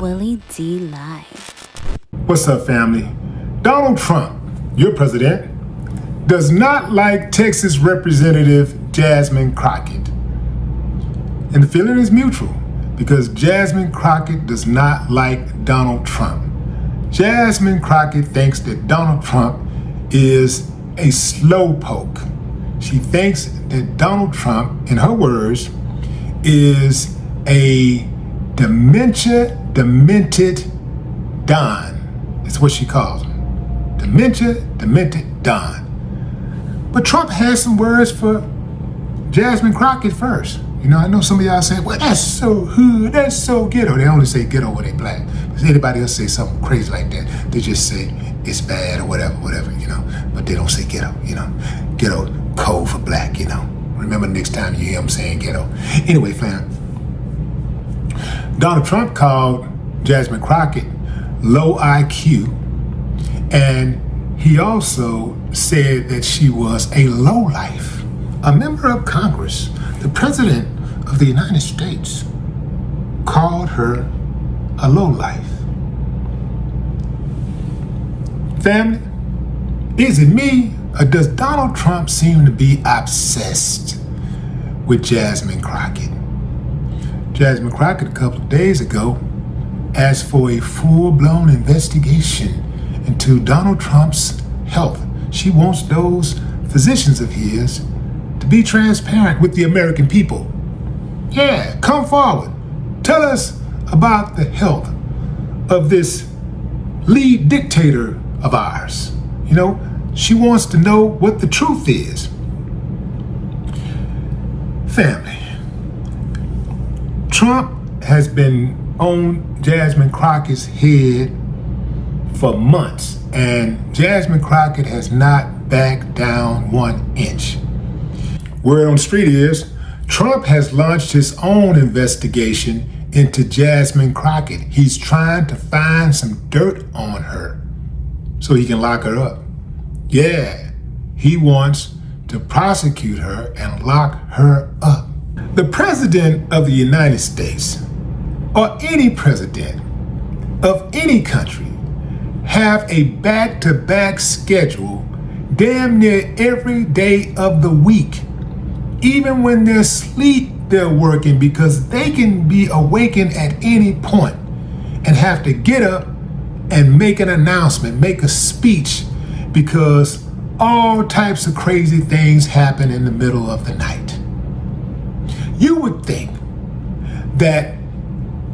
Willie D Live. What's up, family? Donald Trump, your president, does not like Texas Representative Jasmine Crockett. And the feeling is mutual because Jasmine Crockett does not like Donald Trump. Jasmine Crockett thinks that Donald Trump is a slowpoke. She thinks that Donald Trump, in her words, is a demented Don. That's what she calls him. Demented Don. But Trump has some words for Jasmine Crockett first. You know, I know some of y'all say, well, that's so hood, that's so ghetto. They only say ghetto when they black. If anybody else say something crazy like that, they just say it's bad or whatever, you know. But they don't say ghetto, you know. Ghetto code for black, you know. Remember next time you hear them saying ghetto. Anyway, fam, Donald Trump called Jasmine Crockett low IQ, and he also said that she was a lowlife, a member of Congress. The president of the United States called her a lowlife. Family, is it me or does Donald Trump seem to be obsessed with Jasmine Crockett? Jasmine Crockett a couple of days ago asked for a full-blown investigation into Donald Trump's health. She wants those physicians of his to be transparent with the American people. Yeah, come forward. Tell us about the health of this lead dictator of ours. You know, she wants to know what the truth is. Family, Trump has been on Jasmine Crockett's head for months, and Jasmine Crockett has not backed down 1 inch. Word on the street is Trump has launched his own investigation into Jasmine Crockett. He's trying to find some dirt on her so he can lock her up. Yeah, he wants to prosecute her and lock her up. The president of the United States, or any president of any country, have a back-to-back schedule damn near every day of the week. Even when they're asleep, they're working because they can be awakened at any point and have to get up and make an announcement, make a speech, because all types of crazy things happen in the middle of the night. You would think that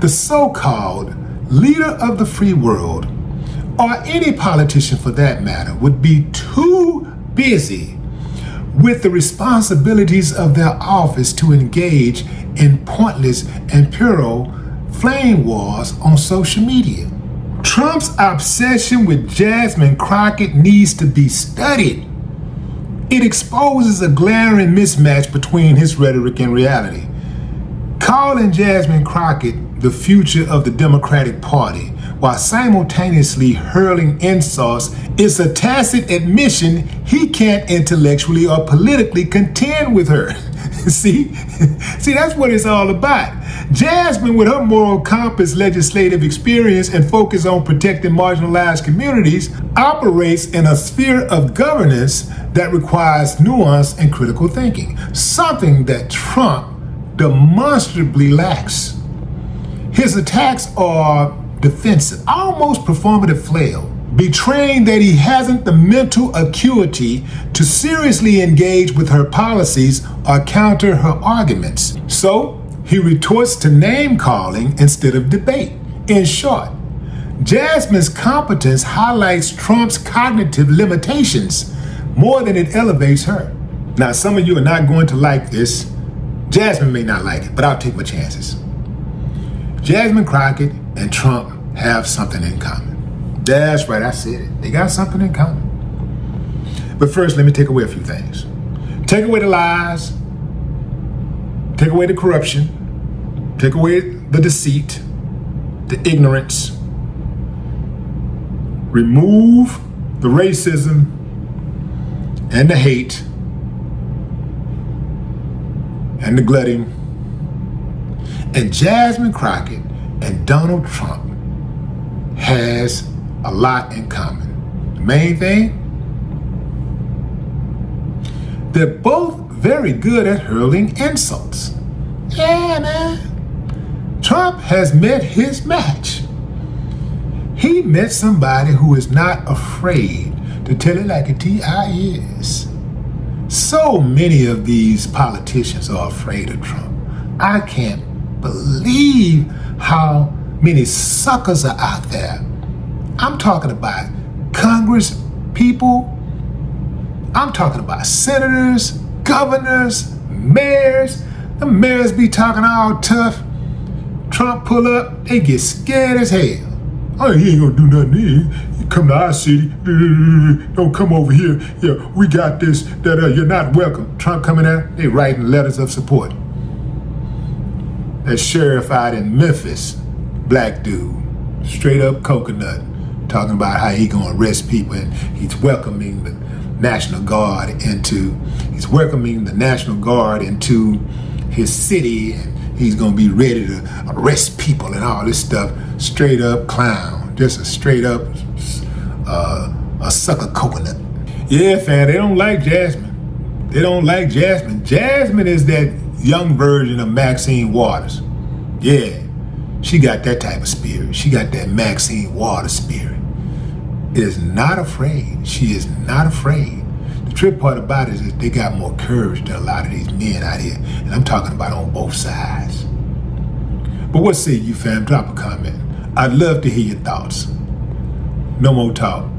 the so-called leader of the free world, or any politician for that matter, would be too busy with the responsibilities of their office to engage in pointless and puerile flame wars on social media. Trump's obsession with Jasmine Crockett needs to be studied. It exposes a glaring mismatch between his rhetoric and reality. Calling Jasmine Crockett the future of the Democratic Party while simultaneously hurling insults is a tacit admission he can't intellectually or politically contend with her. See, that's what it's all about. Jasmine, with her moral compass, legislative experience, and focus on protecting marginalized communities, operates in a sphere of governance that requires nuance and critical thinking, something that Trump demonstrably lacks. His attacks are defensive, almost performative flail, betraying that he hasn't the mental acuity to seriously engage with her policies or counter her arguments. So he retorts to name-calling instead of debate. In short, Jasmine's competence highlights Trump's cognitive limitations more than it elevates her. Now, some of you are not going to like this. Jasmine may not like it, but I'll take my chances. Jasmine Crockett and Trump have something in common. That's right, I said it. They got something in common. But first, let me take away a few things. Take away the lies. Take away the corruption. Take away the deceit, the ignorance. Remove the racism and the hate and the glutting. And Jasmine Crockett and Donald Trump has a lot in common. The main thing, they're both very good at hurling insults. Yeah, man. Trump has met his match. He met somebody who is not afraid to tell it like it is. So many of these politicians are afraid of Trump. I can't believe how many suckers are out there. I'm talking about Congress people. I'm talking about senators, governors, mayors. The mayors be talking all tough. Trump pull up, they get scared as hell. Oh, he ain't gonna do nothing here. You come to our city, don't come over here. Yeah, we got this, that, you're not welcome. Trump coming out, they writing letters of support. That sheriff out in Memphis, black dude, straight up coconut, talking about how he gonna arrest people, and he's welcoming the National Guard into his city, and he's gonna be ready to arrest people and all this stuff. Straight up clown, just a straight up a sucker coconut. Yeah, fam, they don't like Jasmine. They don't like Jasmine. Jasmine is that young version of Maxine Waters. Yeah, she got that type of spirit. She got that Maxine Waters spirit. Is not afraid. She is not afraid. The trip part about it is they got more courage than a lot of these men out here. And I'm talking about on both sides. But what say you, fam? Drop a comment. I'd love to hear your thoughts. No more talk.